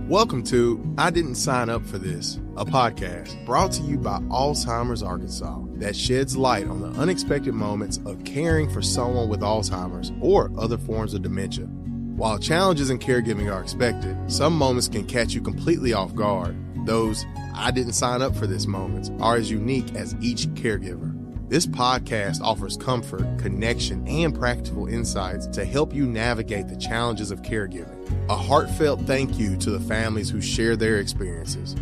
Welcome to I Didn't Sign Up for This, a podcast brought to you by Alzheimer's Arkansas that sheds light on the unexpected moments of caring for someone with Alzheimer's or other forms of dementia. While challenges in caregiving are expected, some moments can catch you completely off guard. Those I didn't sign up for this moments are as unique as each caregiver. This podcast offers comfort, connection, and practical insights to help you navigate the challenges of caregiving. A heartfelt thank you to the families who share their experiences.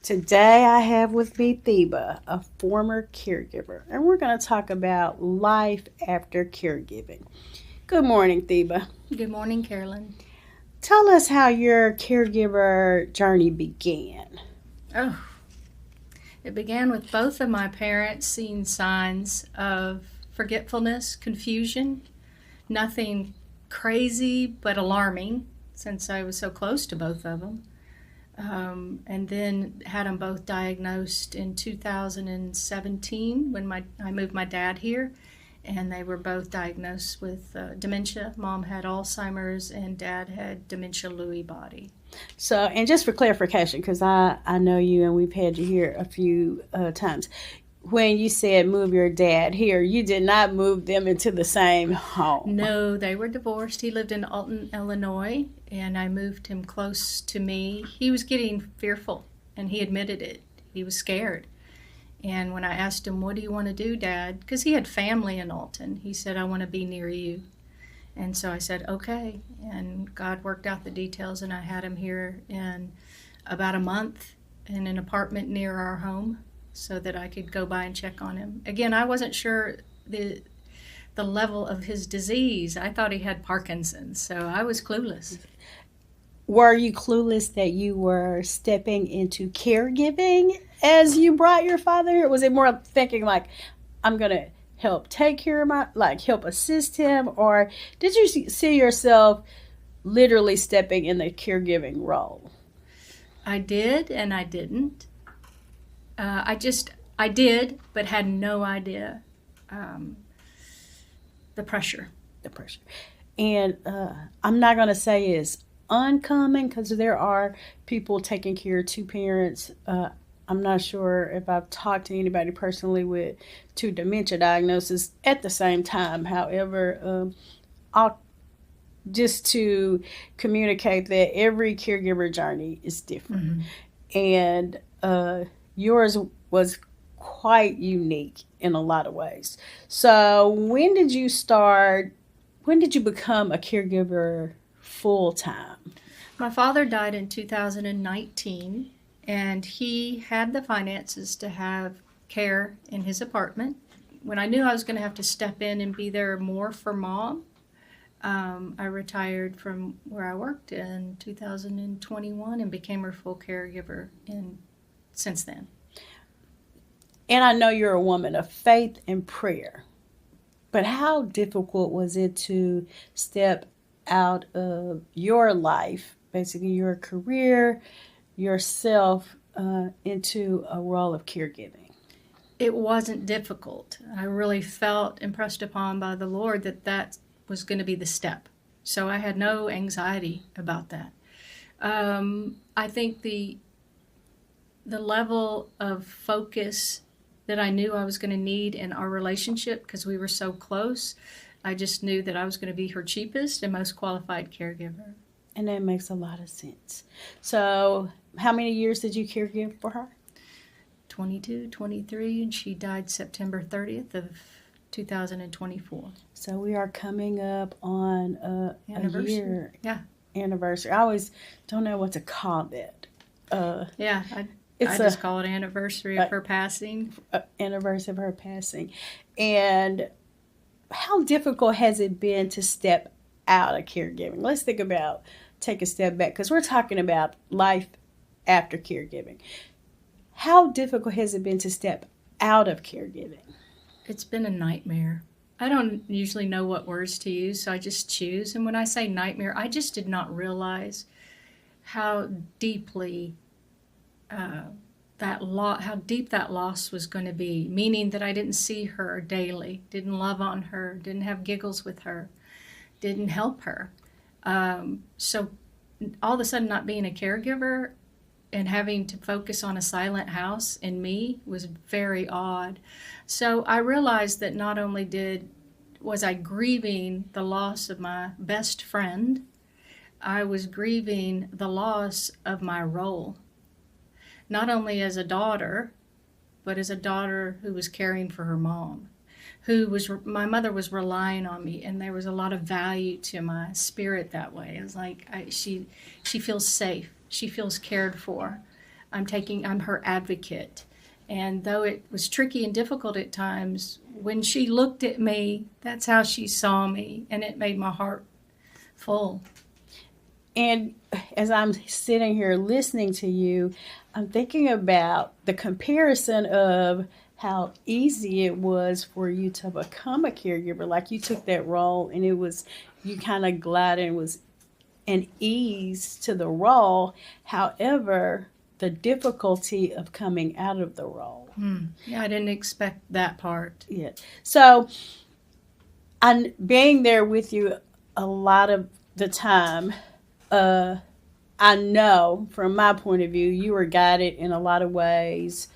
Today I have with me Theba, a former caregiver, and we're going to talk about life after caregiving. Good morning, Theba. Good morning, Carolyn. Tell us how your caregiver journey began. Oh, it began with both of my parents seeing signs of forgetfulness, confusion, nothing crazy but alarming since I was so close to both of them. And then had them both diagnosed in 2017 when I moved my dad here, and they were both diagnosed with dementia. Mom had Alzheimer's and Dad had dementia Lewy body. So, and just for clarification, because I know you and we've had you here a few times, when you said move your dad here, you did not move them into the same home. No, they were divorced. He lived in Alton, Illinois, and I moved him close to me. He was getting fearful, and he admitted it. He was scared. And when I asked him, what do you want to do, Dad? Because he had family in Alton. He said, I want to be near you. And so I said, okay. And God worked out the details, and I had him here in about a month in an apartment near our home, so that I could go by and check on him. Again, I wasn't sure the level of his disease. I thought he had Parkinson's, so I was clueless. Were you clueless that you were stepping into caregiving as you brought your father here? Was it more thinking like, I'm going to help take care of help assist him? Or did you see yourself literally stepping in the caregiving role? I did and I didn't. I did, but had no idea the pressure. And I'm not going to say it's uncommon, because there are people taking care of two parents. I'm not sure if I've talked to anybody personally with two dementia diagnoses at the same time. However, I'll just to communicate that every caregiver journey is different. Mm-hmm. And yours was quite unique in a lot of ways. So when did you become a caregiver full time? My father died in 2019, and he had the finances to have care in his apartment. When I knew I was going to have to step in and be there more for Mom, I retired from where I worked in 2021 and became her full caregiver since then. And I know you're a woman of faith and prayer, but how difficult was it to step out of your life, basically your career, yourself, into a role of caregiving? It wasn't difficult. I really felt impressed upon by the Lord that was going to be the step. So I had no anxiety about that. I think the level of focus that I knew I was going to need in our relationship, because we were so close, I just knew that I was going to be her cheapest and most qualified caregiver. And that makes a lot of sense. So how many years did you caregive for her? 22, 23, and she died September 30th of 2024. So we are coming up on a year anniversary. I always don't know what to call that. I just call it anniversary of her passing. Anniversary of her passing. And how difficult has it been to step out of caregiving? Let's take a step back, because we're talking about life after caregiving. How difficult has it been to step out of caregiving? It's been a nightmare. I don't usually know what words to use, so I just choose. And when I say nightmare, I just did not realize how deeply how deep that loss was going to be. Meaning that I didn't see her daily, didn't love on her, didn't have giggles with her, didn't help her. So all of a sudden, not being a caregiver and having to focus on a silent house in me was very odd. So I realized that not only was I grieving the loss of my best friend, I was grieving the loss of my role. Not only as a daughter, but as a daughter who was caring for her mom. My mother was relying on me, and there was a lot of value to my spirit that way. It was like, she feels safe. She feels cared for. I'm her advocate. And though it was tricky and difficult at times, when she looked at me, that's how she saw me, and it made my heart full. And as I'm sitting here listening to you, I'm thinking about the comparison of how easy it was for you to become a caregiver. Like, you took that role and you kind of glided, and it was an ease to the role. However, the difficulty of coming out of the role. Yeah, I didn't expect that part. Yeah. So, I'm being there with you a lot of the time. I know from my point of view, you were guided in a lot of ways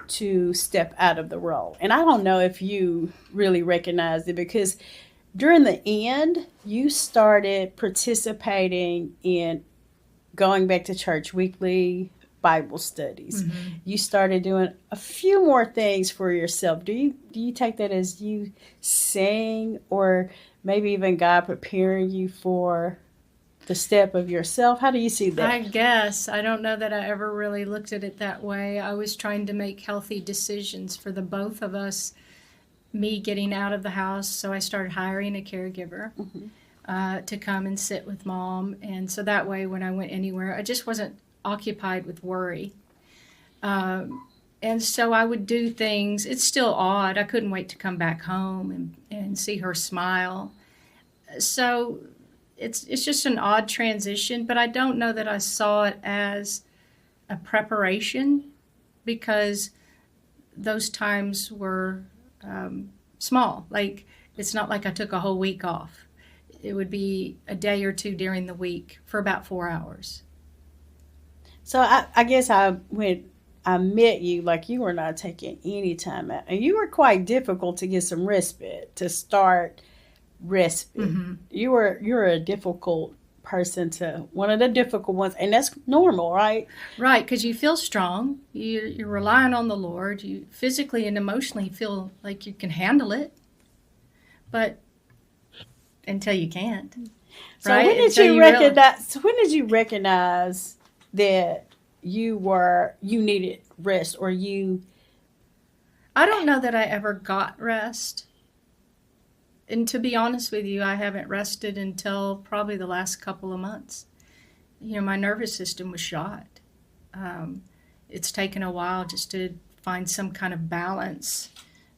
to step out of the role. And I don't know if you really recognized it, because during the end, you started participating in going back to church weekly Bible studies. Mm-hmm. You started doing a few more things for yourself. Do you take that as you saying, or maybe even God preparing you for the step of yourself? How do you see that? I guess. I don't know that I ever really looked at it that way. I was trying to make healthy decisions for the both of us, me getting out of the house. So I started hiring a caregiver to come and sit with Mom. And so that way, when I went anywhere, I just wasn't occupied with worry. And so I would do things. It's still odd. I couldn't wait to come back home and see her smile. So it's just an odd transition, but I don't know that I saw it as a preparation, because those times were small. Like, it's not like I took a whole week off. It would be a day or two during the week for about 4 hours. So I guess when I met you, like, you were not taking any time out, and you were quite difficult to get some respite, to start respite. Mm-hmm. You're a difficult person, one of the difficult ones, and that's normal, right? Right, because you feel strong. You're relying on the Lord. You physically and emotionally feel like you can handle it, but until you can't. So right? When did you recognize that you needed rest, or you? I don't know that I ever got rest. And to be honest with you, I haven't rested until probably the last couple of months. My nervous system was shot. It's taken a while just to find some kind of balance,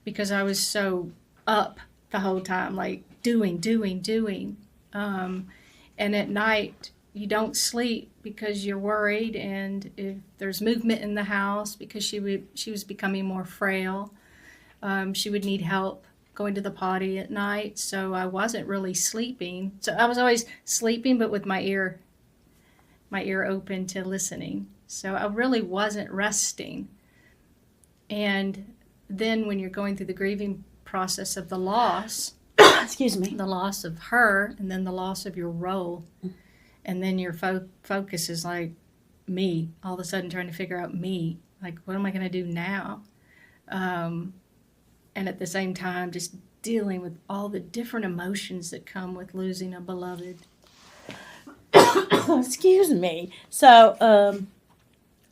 because I was so up the whole time, like doing. And at night, you don't sleep because you're worried, and if there's movement in the house, because she was becoming more frail, she would need help going to the potty at night, so I wasn't really sleeping. So I was always sleeping, but with my ear open to listening. So I really wasn't resting. And then when you're going through the grieving process of the loss, the loss of her, and then the loss of your role, and then your focus is like me, all of a sudden trying to figure out me, like, what am I going to do now? And at the same time, just dealing with all the different emotions that come with losing a beloved. Excuse me. So,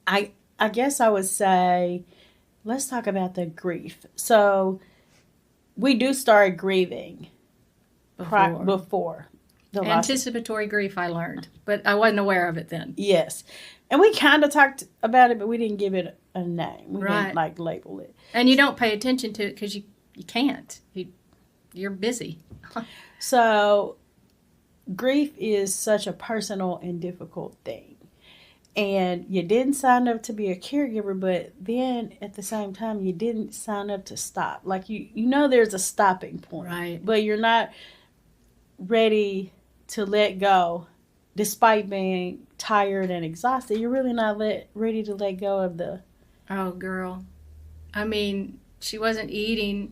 I guess I would say, let's talk about the grief. So, we do start grieving before the anticipatory grief, I learned, but I wasn't aware of it then. Yes. And we kind of talked about it, but we didn't give it a name. We didn't label it. And you don't pay attention to it because you can't. You you're busy. So grief is such a personal and difficult thing. And you didn't sign up to be a caregiver, but then at the same time, you didn't sign up to stop. Like, you know there's a stopping point. Right. But you're not ready to let go. Despite being tired and exhausted, you're really not ready to let go of the... Oh, girl. I mean, she wasn't eating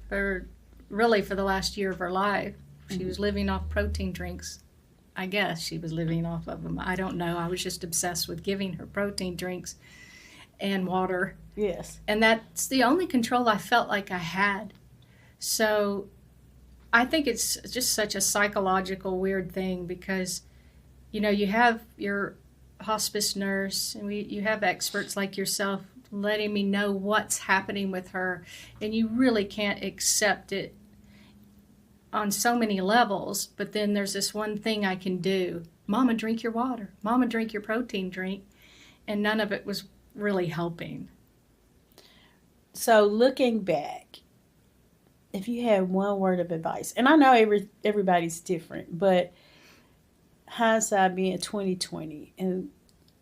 for the last year of her life. She was living off protein drinks. I guess she was living off of them. I don't know. I was just obsessed with giving her protein drinks and water. Yes. And that's the only control I felt like I had. So I think it's just such a psychological weird thing because, you know, you have your hospice nurse and you have experts like yourself letting me know what's happening with her, and you really can't accept it on so many levels, but then there's this one thing I can do. Mama, drink your water. Mama, drink your protein drink. And none of it was really helping. So looking back, if you had one word of advice, and I know everybody's different, but hindsight being 2020 and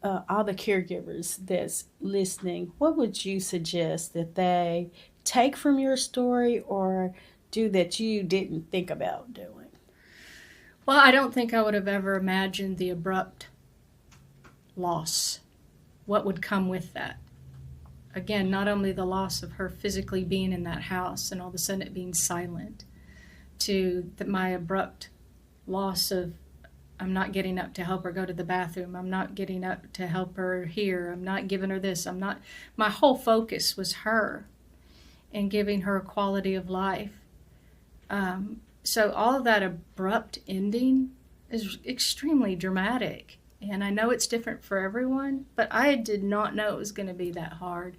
all the caregivers that's listening, what would you suggest that they take from your story or do that you didn't think about doing? Well, I don't think I would have ever imagined the abrupt loss. What would come with that? Again, not only the loss of her physically being in that house and all of a sudden it being silent, to my abrupt loss of I'm not getting up to help her go to the bathroom. I'm not getting up to help her here. I'm not giving her this. My whole focus was her and giving her a quality of life. So all of that abrupt ending is extremely dramatic. And I know it's different for everyone, but I did not know it was going to be that hard.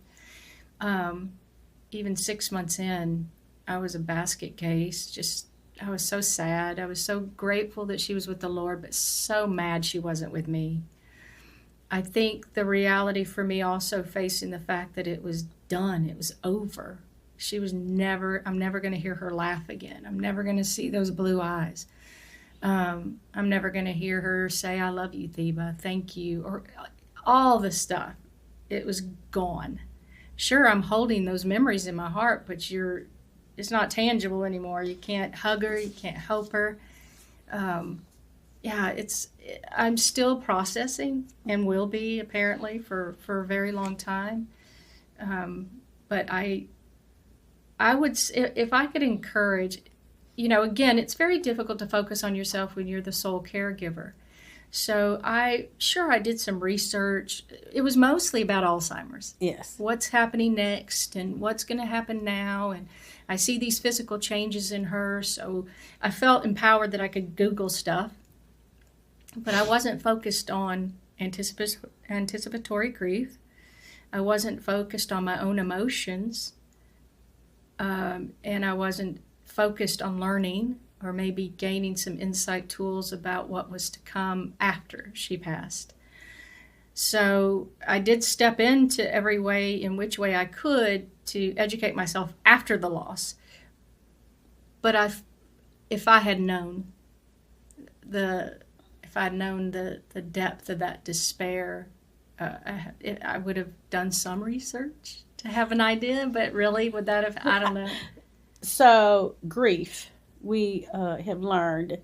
Even 6 months in, I was a basket case. I was so sad. I was so grateful that she was with the Lord, but so mad she wasn't with me. I think the reality for me also facing the fact that it was done, it was over. I'm never going to hear her laugh again. I'm never going to see those blue eyes. I'm never going to hear her say, I love you, Theba, thank you, or all the stuff. It was gone. Sure, I'm holding those memories in my heart, but it's not tangible anymore. You can't hug her, you can't help her. I'm still processing and will be apparently for a very long time. But I would, if I could encourage, again, it's very difficult to focus on yourself when you're the sole caregiver. So I did some research. It was mostly about Alzheimer's. Yes. What's happening next and what's going to happen now. And I see these physical changes in her. So I felt empowered that I could Google stuff. But I wasn't focused on anticipatory grief. I wasn't focused on my own emotions. And I wasn't focused on learning or maybe gaining some insight tools about what was to come after she passed. So I did step into every way in which way I could to educate myself after the loss. But if I had known the depth of that despair, I would have done some research to have an idea, but really would that have, I don't know. So grief, we have learned,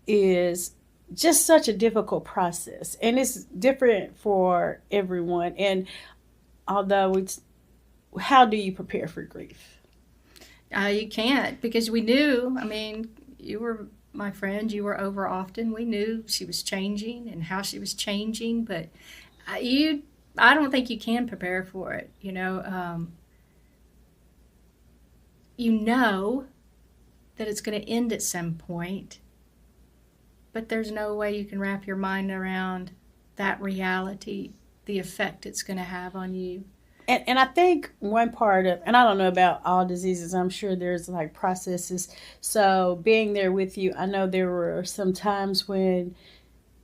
is just such a difficult process, and it's different for everyone. And although how do you prepare for grief? You can't, because we knew, you were my friend, you were over often. We knew she was changing and how she was changing, but I don't think you can prepare for it. You know that it's going to end at some point, but there's no way you can wrap your mind around that reality, the effect it's going to have on you. And I think one part of, and I don't know about all diseases, I'm sure there's like processes. So being there with you, I know there were some times when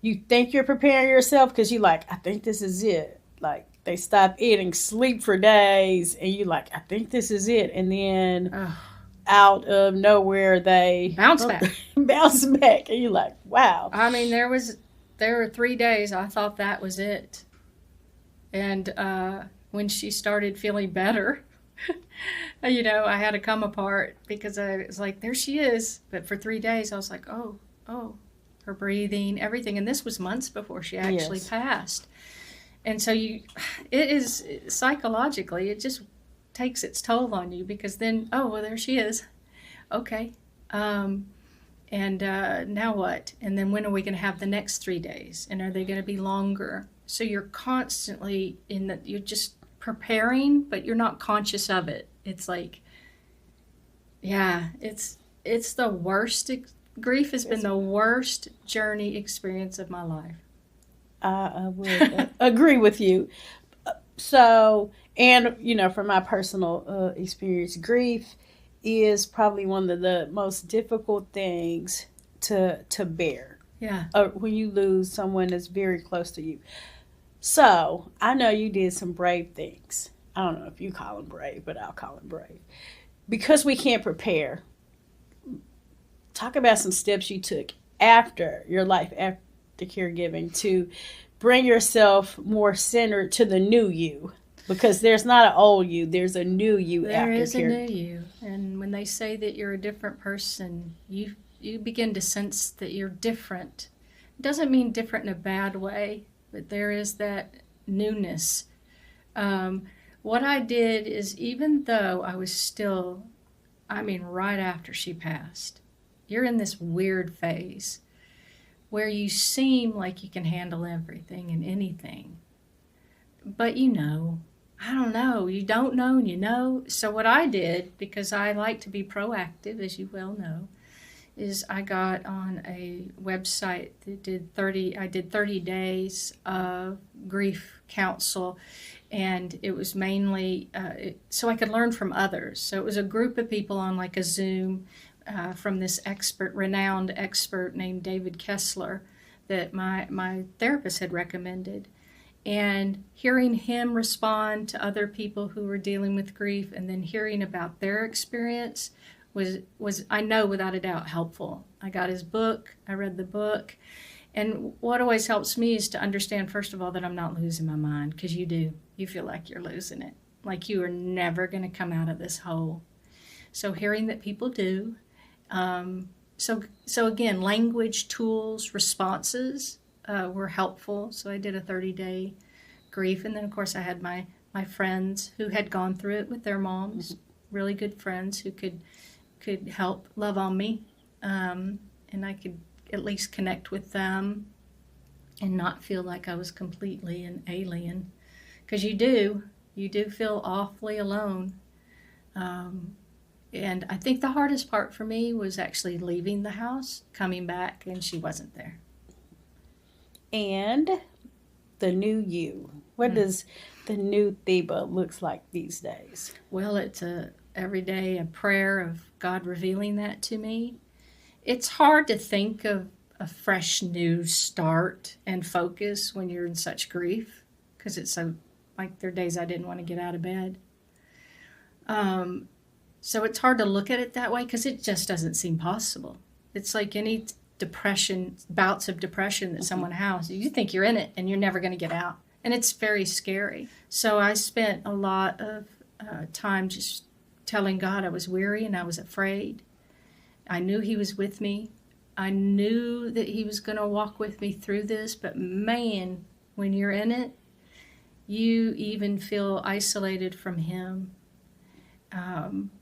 you think you're preparing yourself because you I think this is it. Like they stop eating, sleep for days, and you I think this is it. And then out of nowhere they Bounce back. bounce back, and you're like, wow. I mean, there were 3 days I thought that was it. And when she started feeling better, you know, I had to come apart because I was like, there she is. But for 3 days, I was like, oh, her breathing, everything. And this was months before she actually passed. And so it is psychologically, it just takes its toll on you because then, oh, well, there she is. Okay. And now what? And then when are we going to have the next 3 days? And are they going to be longer? So you're constantly you're just preparing, but you're not conscious of it. It's like, yeah, it's the worst. Grief has been the worst journey experience of my life. I would agree with you. So, and, you know, from my personal experience, grief is probably one of the most difficult things to bear. Yeah. When you lose someone that's very close to you. So, I know you did some brave things. I don't know if you call them brave, but I'll call them brave. Because we can't prepare, talk about some steps you took after your life, after caregiving, to bring yourself more centered to the new you. Because there's not an old you, there's a new you after caregiving. There is a new you. And when they say that you're a different person, you begin to sense that you're different. It doesn't mean different in a bad way, but there is that newness. What I did is, even though I was still, right after she passed, you're in this weird phase where you seem like you can handle everything and anything. But I don't know. You don't know and you know. So what I did, because I like to be proactive, as you well know, is I got on a website that I did 30 days of grief counsel, and it was mainly so I could learn from others. So it was a group of people on like a Zoom from this renowned expert named David Kessler that my therapist had recommended. And hearing him respond to other people who were dealing with grief and then hearing about their experience was I know without a doubt helpful. I got his book, I read the book, and what always helps me is to understand, first of all, that I'm not losing my mind, because you do. You feel like you're losing it, like you are never going to come out of this hole. So hearing that people do, so again, language, tools, responses were helpful. So I did a 30-day grief, and then of course I had my friends who had gone through it with their moms, really good friends who could help love on me, and I could at least connect with them and not feel like I was completely an alien, because you do feel awfully alone. And I think the hardest part for me was actually leaving the house, coming back, and she wasn't there. And the new you. What does the new Theba looks like these days? Well, it's every day a prayer of God revealing that to me. It's hard to think of a fresh new start and focus when you're in such grief, because it's so, like, there are days I didn't want to get out of bed. So it's hard to look at it that way because it just doesn't seem possible. It's like any bouts of depression that someone has. You think you're in it and you're never going to get out. And it's very scary. So I spent a lot of time just telling God I was weary and I was afraid. I knew He was with me. I knew that He was going to walk with me through this. But man, when you're in it, you even feel isolated from Him.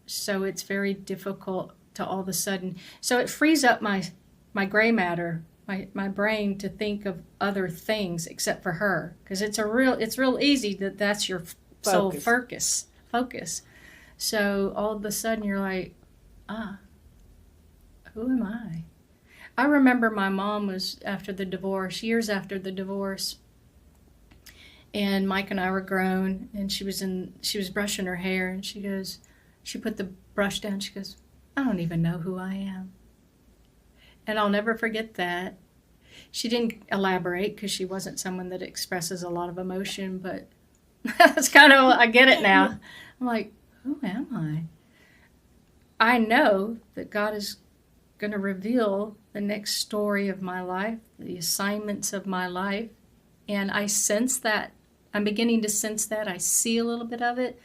So it's very difficult to all of a sudden. So it frees up my gray matter, my brain, to think of other things except for her, because it's real easy that's your sole focus. So all of a sudden you're like, who am I? I remember my mom was years after the divorce, and Mike and I were grown, and she was brushing her hair, and she put the brush down, she goes, I don't even know who I am. And I'll never forget that. She didn't elaborate because she wasn't someone that expresses a lot of emotion, but that's kind of, I get it now. I'm like, who am I? I know that God is going to reveal the next story of my life, the assignments of my life. And I sense that. I'm beginning to sense that. I see a little bit of it.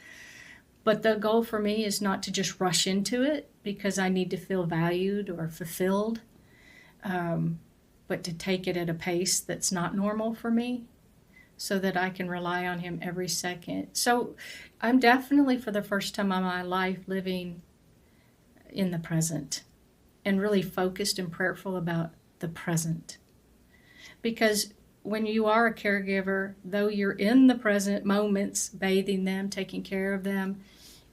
But the goal for me is not to just rush into it because I need to feel valued or fulfilled, but to take it at a pace that's not normal for me so that I can rely on him every second. So I'm definitely, for the first time in my life, living in the present and really focused and prayerful about the present. Because when you are a caregiver, though you're in the present moments, bathing them, taking care of them,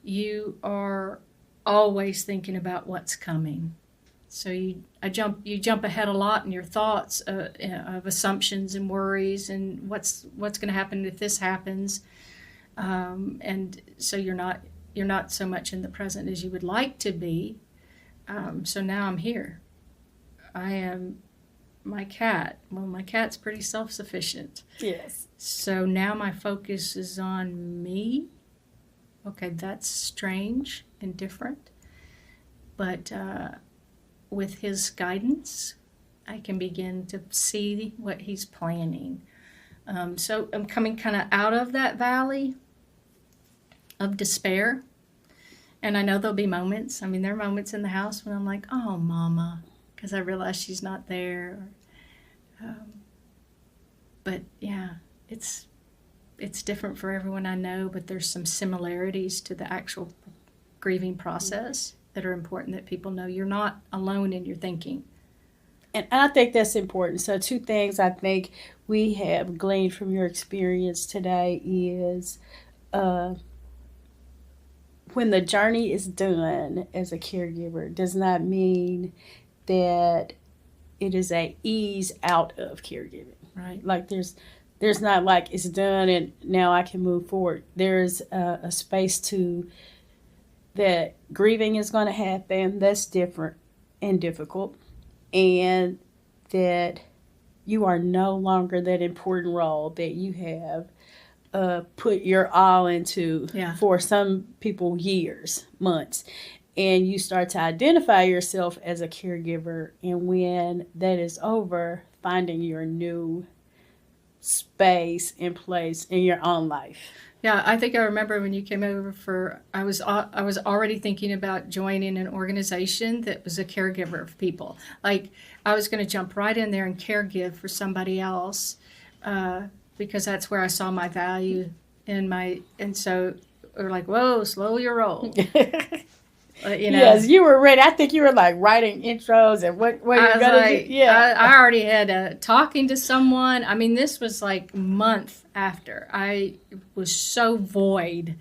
you are always thinking about what's coming. So you jump ahead a lot in your thoughts of assumptions and worries and what's going to happen if this happens, and so you're not so much in the present as you would like to be. So now I'm here. I am my cat. Well, my cat's pretty self-sufficient. Yes. So now my focus is on me. Okay, that's strange and different. But with his guidance, I can begin to see what he's planning. So I'm coming kind of out of that valley of despair. And I know there'll be moments. I mean, there are moments in the house when I'm like, oh, Mama, because I realize she's not there. But yeah, it's different for everyone I know, but there's some similarities to the actual grieving process that are important that people know. You're not alone in your thinking. And I think that's important. So 2 things I think we have gleaned from your experience today is when the journey is done as a caregiver does not mean that it is a ease out of caregiving. Right. Like there's not like it's done and now I can move forward. There's a space to that grieving is going to happen. That's different and difficult. And that you are no longer that important role that you have put your all into for some people years, months. And you start to identify yourself as a caregiver. And when that is over, finding your new space and place in your own life. Yeah, I think I remember when you came over I was already thinking about joining an organization that was a caregiver of people. Like I was going to jump right in there and caregive for somebody else because that's where I saw my value and so we're like, whoa, slow your roll. Yes, you were ready. I think you were like writing intros and what you're going to do. Yeah. I already had talking to someone. I mean, this was like month after. I was so void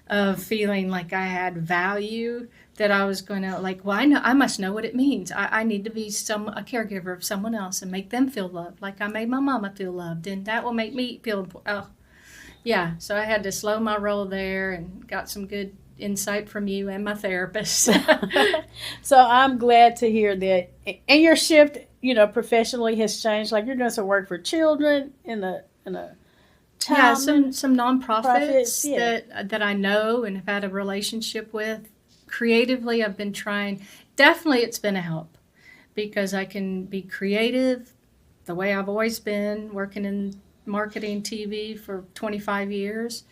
of feeling like I had value that I was going to I must know what it means. I need to be a caregiver of someone else and make them feel loved like I made my mama feel loved. And that will make me feel, yeah. So I had to slow my roll there and got some good insight from you and my therapist. So I'm glad to hear that. And your shift, professionally has changed. Like you're doing some work for children in a child. Yeah, some nonprofits that I know and have had a relationship with. Creatively, I've been trying. Definitely, it's been a help because I can be creative the way I've always been, working in marketing TV for 25 years.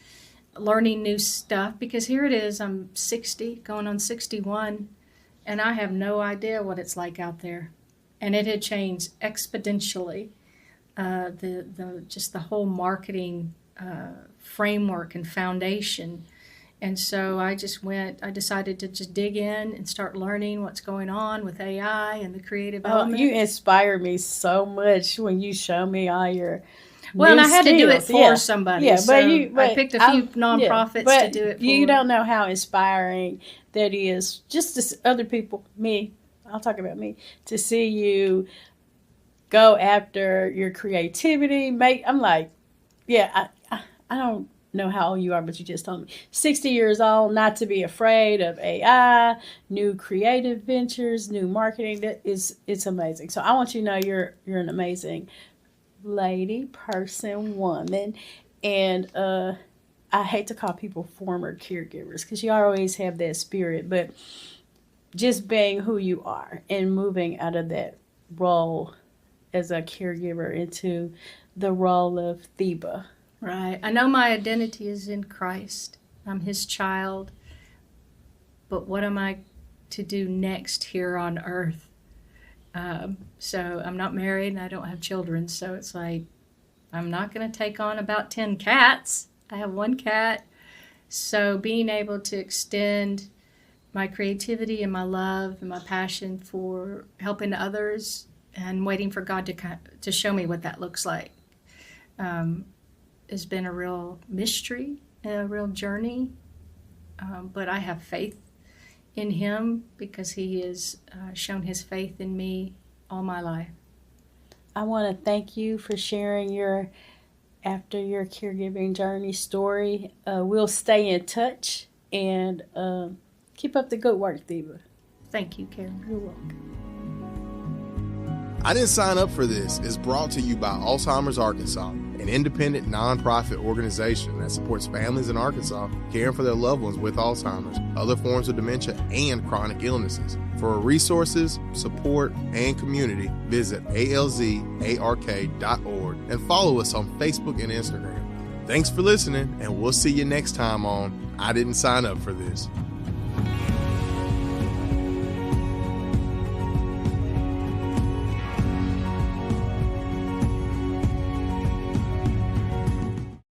Learning new stuff because here it is, I'm 60 going on 61 and I have no idea what it's like out there, and it had changed exponentially, the whole marketing framework and foundation. And so I decided to just dig in and start learning what's going on with AI and the creative element. You inspire me so much when you show me all your and I had to do it for somebody. Yeah, but I picked a few nonprofits to do it for. You don't know how inspiring that is. Just to other people, me, I'll talk about me, to see you go after your creativity. I'm like, I don't know how old you are, but you just told me 60 years old, not to be afraid of AI, new creative ventures, new marketing. It's amazing. So I want you to know you're an amazing lady, person, woman, and I hate to call people former caregivers because you always have that spirit, but just being who you are and moving out of that role as a caregiver into the role of Theba. Right. I know my identity is in Christ. I'm his child. But what am I to do next here on earth? So I'm not married and I don't have children. So it's like, I'm not going to take on about 10 cats. I have one cat. So being able to extend my creativity and my love and my passion for helping others and waiting for God to show me what that looks like has been a real mystery, a real journey. But I have faith in him because he has shown his faith in me all my life. I want to thank you for sharing your after your caregiving journey story. We'll stay in touch and keep up the good work, Theba. Thank you, Carolyn. You're welcome. I Didn't Sign Up for This is brought to you by Alzheimer's Arkansas, an independent nonprofit organization that supports families in Arkansas caring for their loved ones with Alzheimer's, other forms of dementia, and chronic illnesses. For resources, support, and community, visit alzark.org and follow us on Facebook and Instagram. Thanks for listening, and we'll see you next time on I Didn't Sign Up for This.